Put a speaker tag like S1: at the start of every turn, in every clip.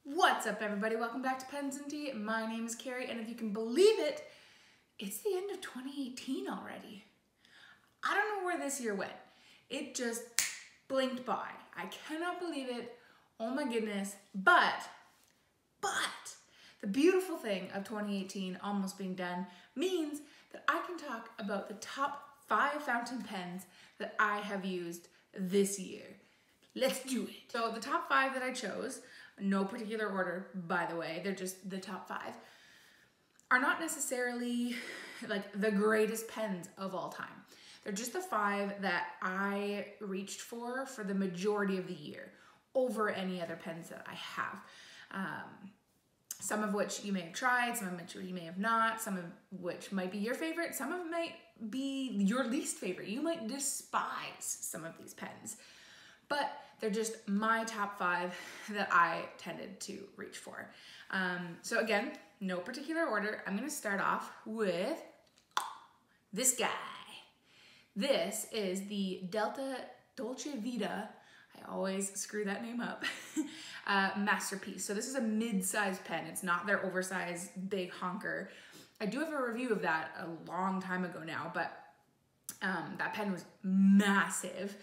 S1: What's up, everybody? Welcome back to Pens and Tea. My name is Carrie, and if you can believe it, it's the end of 2018 already. I don't know where this year went. It just blinked by. I cannot believe it. Oh my goodness. But the beautiful thing of 2018 almost being done means that I can talk about the top 5 fountain pens that I have used this year. Let's do it. So the top 5 that I chose, no particular order, by the way, they're just the top 5, are not necessarily like the greatest pens of all time. They're just the 5 that I reached for the majority of the year over any other pens that I have. Some of which you may have tried, some of which you may have not, some of which might be your favorite, some of them might be your least favorite. You might despise some of these pens, but they're just my top 5 that I tended to reach for. So again, no particular order. I'm gonna start off with this guy. This is the Dolce Vita, I always screw that name up, masterpiece. So this is a mid-sized pen. It's not their oversized big honker. I do have a review of that a long time ago now, but that pen was massive,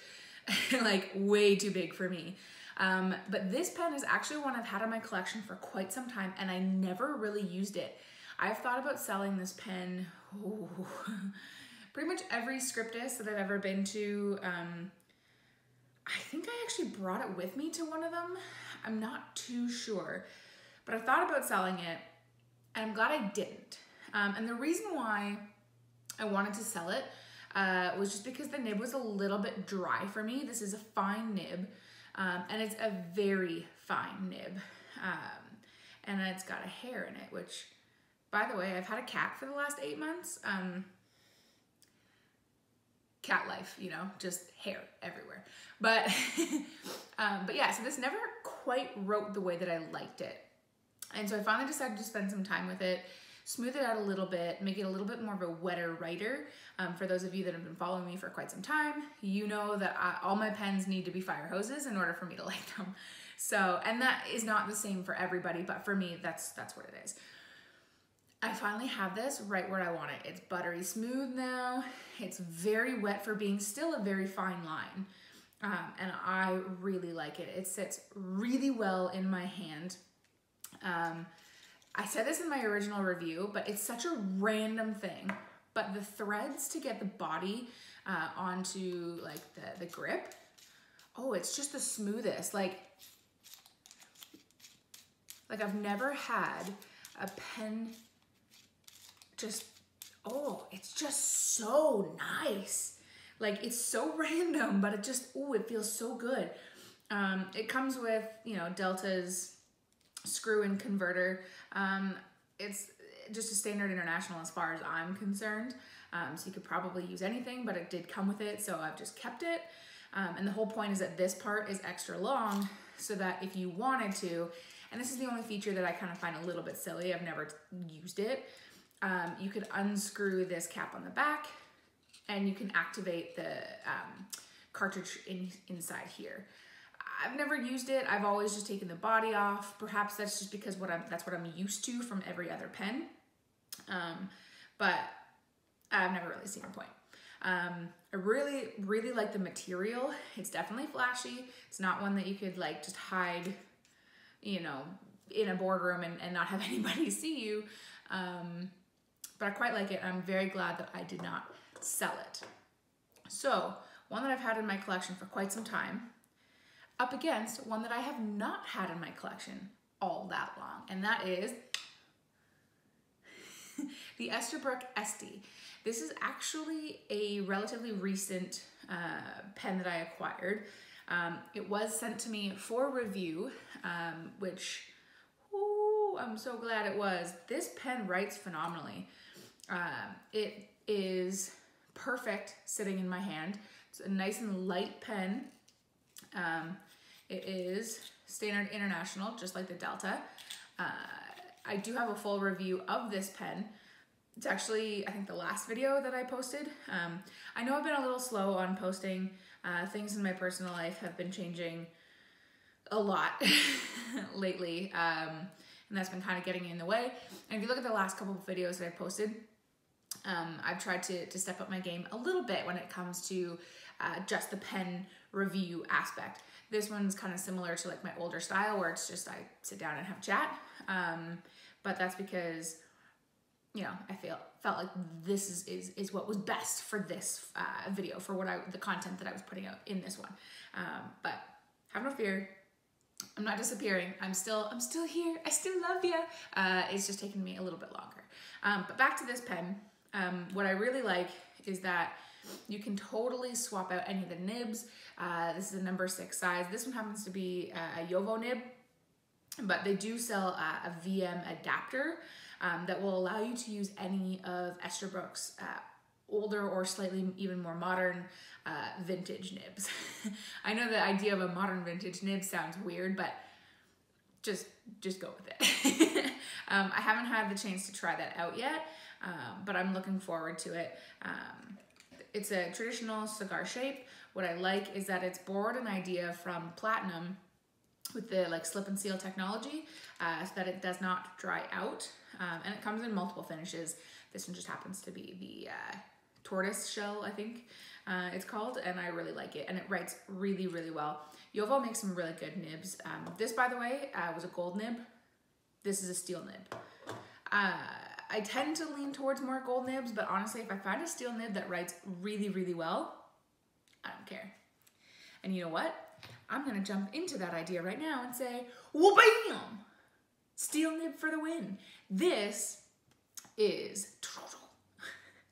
S1: like way too big for me. But this pen is actually one I've had in my collection for quite some time, and I never really used it. I've thought about selling this pen, pretty much every scriptus that I've ever been to. I think I actually brought it with me to one of them. I'm not too sure, but I thought about selling it, and I'm glad I didn't. And the reason why I wanted to sell it was just because the nib was a little bit dry for me. This is a fine nib, and it's a very fine nib. And it's got a hair in it, which, by the way, I've had a cat for the last 8 months. Cat life, you know, just hair everywhere. But yeah, so this never quite wrote the way that I liked it. And so I finally decided to spend some time with it, smooth it out a little bit, make it a little bit more of a wetter writer. For those of you that have been following me for quite some time, you know that all my pens need to be fire hoses in order for me to like them. So, and that is not the same for everybody, but for me, that's what it is. I finally have this right where I want it. It's buttery smooth now. It's very wet for being still a very fine line. And I really like it. It sits really well in my hand. I said this in my original review, but it's such a random thing. But the threads to get the body onto like the grip, oh, it's just the smoothest. Like I've never had a pen just, oh, it's just so nice. Like, it's so random, but it just, oh, it feels so good. It comes with, you know, Delta's screw-in converter. It's just a standard international as far as I'm concerned. So you could probably use anything, but it did come with it, so I've just kept it. And the whole point is that this part is extra long so that if you wanted to, and this is the only feature that I kind of find a little bit silly, I've never used it, you could unscrew this cap on the back and you can activate the cartridge inside here. I've never used it. I've always just taken the body off. Perhaps that's just because that's what I'm used to from every other pen. But I've never really seen a point. I really, really like the material. It's definitely flashy. It's not one that you could like just hide, you know, in a boardroom and not have anybody see you. But I quite like it. I'm very glad that I did not sell it. So, one that I've had in my collection for quite some time, up against one that I have not had in my collection all that long, and that is the Estabrook ST. This is actually a relatively recent pen that I acquired. It was sent to me for review, which, ooh, I'm so glad it was. This pen writes phenomenally. It is perfect sitting in my hand. It's a nice and light pen. It is standard international, just like the Delta. I do have a full review of this pen. It's actually, I think, the last video that I posted. I know I've been a little slow on posting. Things in my personal life have been changing a lot lately, and that's been kind of getting in the way. And if you look at the last couple of videos that I posted, I've tried to step up my game a little bit when it comes to just the pen review aspect. This one's kind of similar to like my older style where it's just I sit down and have a chat, but that's because, you know, I felt like this is what was best for this video, for the content that I was putting out in this one. But have no fear, I'm not disappearing. I'm still here. I still love you. It's just taking me a little bit longer. But back to this pen. What I really like is that you can totally swap out any of the nibs. This is a number 6 size. This one happens to be a Jovo nib, but they do sell a VM adapter that will allow you to use any of Estabrook's older or slightly even more modern vintage nibs. I know the idea of a modern vintage nib sounds weird, but just go with it. I haven't had the chance to try that out yet, but I'm looking forward to it. It's a traditional cigar shape. What I like is that it's borrowed an idea from platinum with the like slip and seal technology, so that it does not dry out. And it comes in multiple finishes. This one just happens to be the tortoise shell, I think it's called, and I really like it, and it writes really, really well. Jovo makes some really good nibs. This, by the way, was a gold nib. This is a steel nib. I tend to lean towards more gold nibs, but honestly, if I find a steel nib that writes really, really well, I don't care. And you know what? I'm gonna jump into that idea right now and say, well, bam! Steel nib for the win. This is,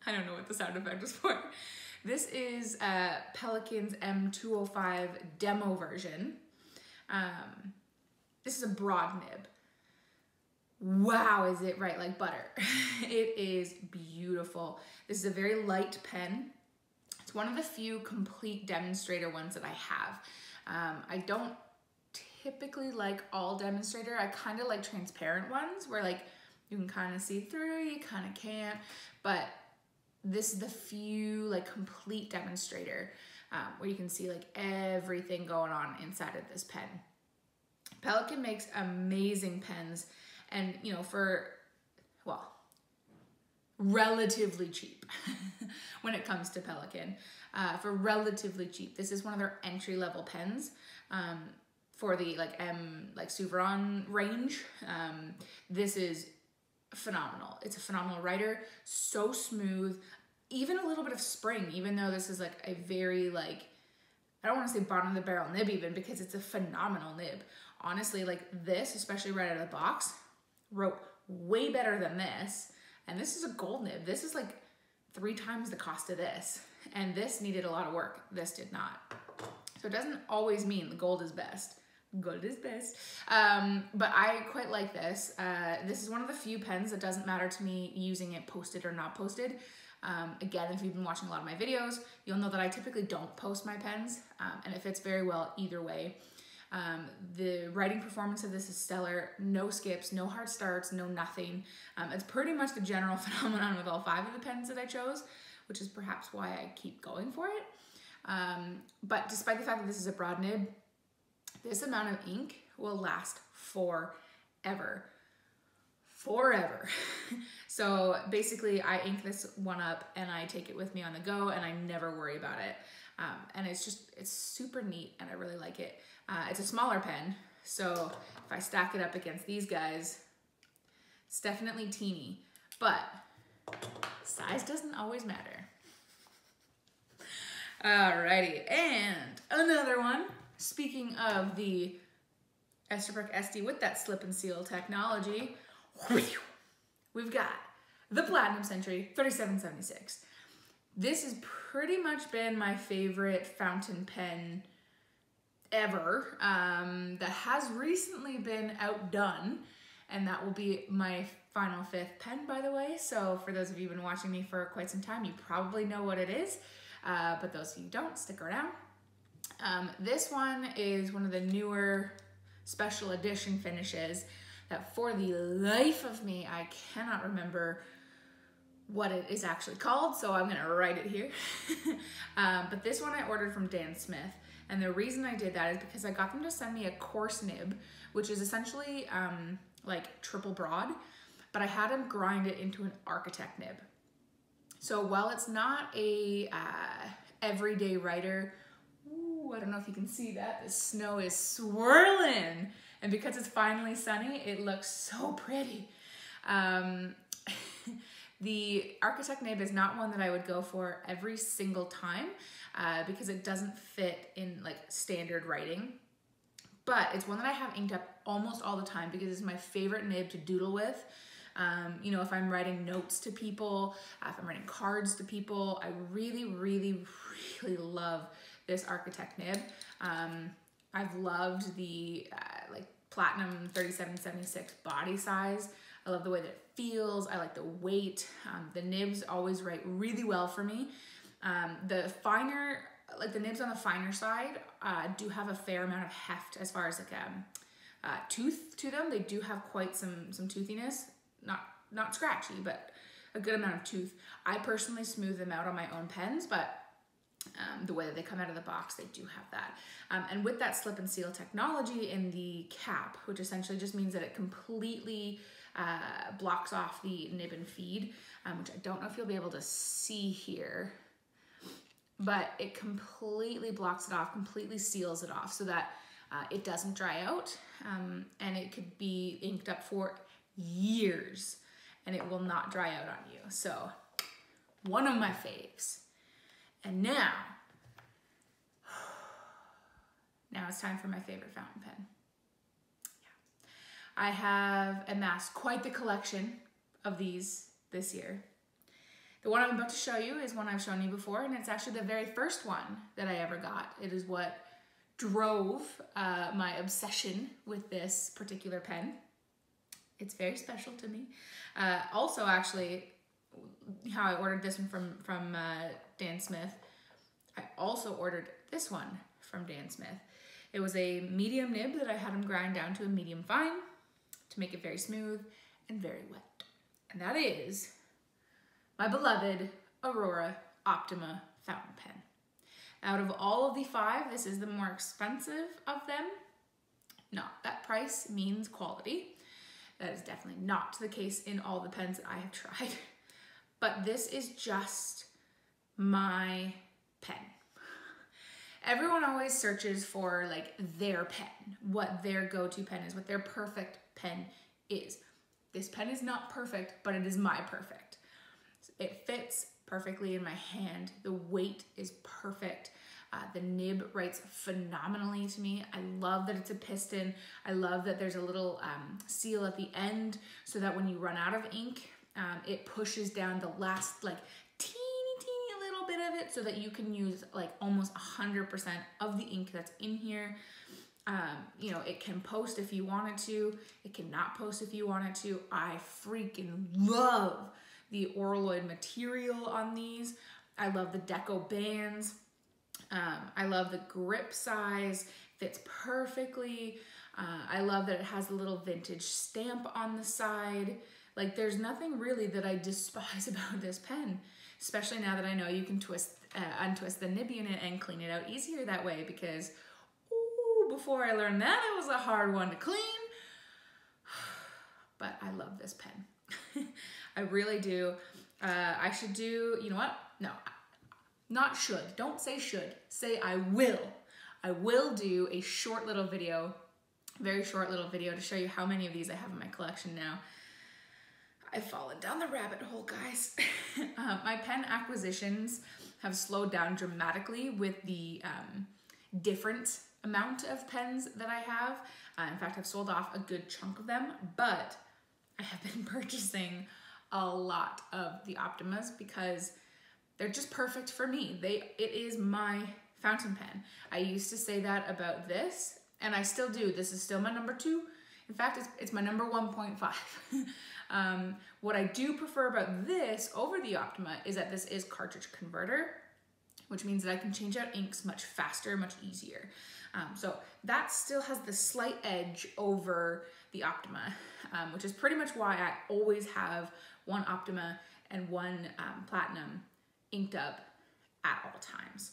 S1: I don't know what the sound effect was for. This is Pelican's M205 demo version. This is a broad nib. Wow, is it right like butter. It is beautiful. This is a very light pen. It's one of the few complete demonstrator ones that I have. I don't typically like all demonstrator. I kind of like transparent ones where like you can kind of see through, you kind of can't, but this is the few like complete demonstrator where you can see like everything going on inside of this pen. Pelican makes amazing pens, and you know, for, well, relatively cheap when it comes to Pelican. For relatively cheap, this is one of their entry-level pens for the like Souverain range. This is phenomenal. It's a phenomenal writer, so smooth, even a little bit of spring, even though this is like a very like, I don't want to say bottom of the barrel nib even, because it's a phenomenal nib. Honestly, like this, especially right out of the box, wrote way better than this. And this is a gold nib. This is like 3 times the cost of this. And this needed a lot of work. This did not. So it doesn't always mean the gold is best. Gold is best. But I quite like this. This is one of the few pens that doesn't matter to me using it posted or not posted. Again, if you've been watching a lot of my videos, you'll know that I typically don't post my pens, and it fits very well either way. The writing performance of this is stellar. No skips, no hard starts, no nothing. It's pretty much the general phenomenon with all 5 of the pens that I chose, which is perhaps why I keep going for it. But despite the fact that this is a broad nib, this amount of ink will last forever. Forever. So basically I ink this one up and I take it with me on the go and I never worry about it. And it's super neat and I really like it. It's a smaller pen, so if I stack it up against these guys, it's definitely teeny, but size doesn't always matter. Alrighty, and another one. Speaking of the Estabrook ST with that slip and seal technology, we've got the Platinum Century 3776. This has pretty much been my favorite fountain pen ever, that has recently been outdone, and that will be my final 5th pen, by the way. So for those of you who've been watching me for quite some time, you probably know what it is, but those of you who don't, stick around. This one is one of the newer special edition finishes that for the life of me, I cannot remember what it is actually called, so I'm gonna write it here. But this one I ordered from Dan Smith, And the reason I did that is because I got them to send me a coarse nib, which is essentially like triple broad, but I had them grind it into an architect nib. So while it's not a everyday writer, ooh, I don't know if you can see that, the snow is swirling. And because it's finally sunny, it looks so pretty. The architect nib is not one that I would go for every single time because it doesn't fit in like standard writing. But it's one that I have inked up almost all the time because it's my favorite nib to doodle with. You know, if I'm writing notes to people, if I'm writing cards to people, I really, really, really love this architect nib. I've loved the like platinum 3776 body size. I love the way that it feels. I like the weight. The nibs always write really well for me. The finer, like the nibs on the finer side do have a fair amount of heft as far as like tooth to them. They do have quite some toothiness. Not scratchy, but a good amount of tooth. I personally smooth them out on my own pens, but the way that they come out of the box, they do have that. And with that slip and seal technology in the cap, which essentially just means that it completely blocks off the nib and feed, which I don't know if you'll be able to see here, but it completely blocks it off, completely seals it off so that it doesn't dry out, and it could be inked up for years and it will not dry out on you. So one of my faves. And now it's time for my favorite fountain pen. Yeah. I have amassed quite the collection of these this year. The one I'm about to show you is one I've shown you before, and it's actually the very first one that I ever got. It is what drove my obsession with this particular pen. It's very special to me. Also, actually, how I ordered this one from Dan Smith, I also ordered this one from Dan Smith. It was a medium nib that I had him grind down to a medium fine to make it very smooth and very wet. And that is my beloved Aurora Optima fountain pen. Out of all of the 5, this is the more expensive of them. Not that price means quality. That is definitely not the case in all the pens that I have tried. But this is just my pen. Everyone always searches for like their pen, what their go-to pen is, what their perfect pen is. This pen is not perfect, but it is my perfect. It fits perfectly in my hand. The weight is perfect. The nib writes phenomenally to me. I love that it's a piston. I love that there's a little seal at the end so that when you run out of ink, it pushes down the last like teeny little bit of it so that you can use like almost 100% of the ink that's in here. You know, it can post if you wanted to. It cannot post if you wanted to. I freaking love the oraloid material on these. I love the deco bands. I love the grip size, fits perfectly. I love that it has a little vintage stamp on the side. Like there's nothing really that I despise about this pen, especially now that I know you can untwist the nib unit and clean it out easier that way because, ooh, before I learned that, it was a hard one to clean. But I love this pen. I really do. I should do, you know what? No. Not should. Don't say should. Say I will. I will do a short little video, very short little video to show you how many of these I have in my collection now. I've fallen down the rabbit hole, guys. My pen acquisitions have slowed down dramatically with the different amount of pens that I have. In fact, I've sold off a good chunk of them, but I have been purchasing a lot of the Optimas because they're just perfect for me. It is my fountain pen. I used to say that about this, and I still do. This is still my number 2. In fact, it's my number 1.5. What I do prefer about this over the Optima is that this is cartridge converter, which means that I can change out inks much faster, much easier. So that still has the slight edge over the Optima, which is pretty much why I always have one Optima and one Platinum inked up at all times.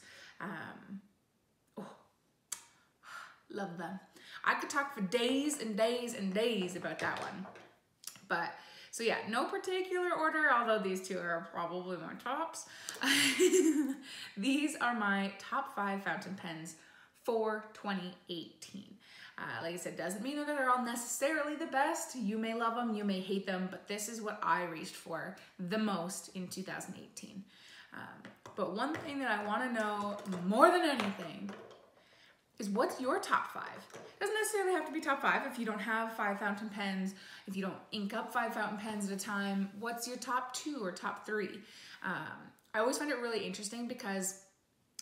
S1: love them. I could talk for days and days and days about that one. But, so yeah, no particular order, although these two are probably my tops. These are my top 5 fountain pens for 2018. Like I said, doesn't mean that they're all necessarily the best. You may love them, you may hate them, but this is what I reached for the most in 2018. But one thing that I want to know more than anything is, what's your top 5? It doesn't necessarily have to be top 5 if you don't have 5 fountain pens, if you don't ink up 5 fountain pens at a time. What's your top 2 or top 3? I always find it really interesting because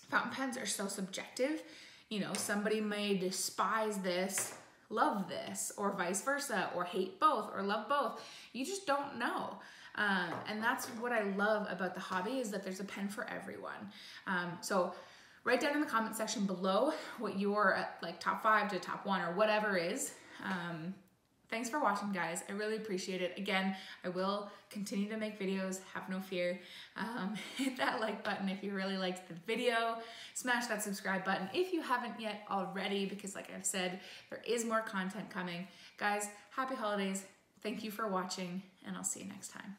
S1: fountain pens are so subjective. You know, somebody may despise this, love this, or vice versa, or hate both, or love both. You just don't know. And that's what I love about the hobby, is that there's a pen for everyone. So write down in the comment section below what your like top 5 to top 1 or whatever is. Thanks for watching, guys. I really appreciate it. Again, I will continue to make videos, have no fear. Hit that like button if you really liked the video. Smash that subscribe button if you haven't yet already, because like I've said, there is more content coming. Guys, happy holidays. Thank you for watching, and I'll see you next time.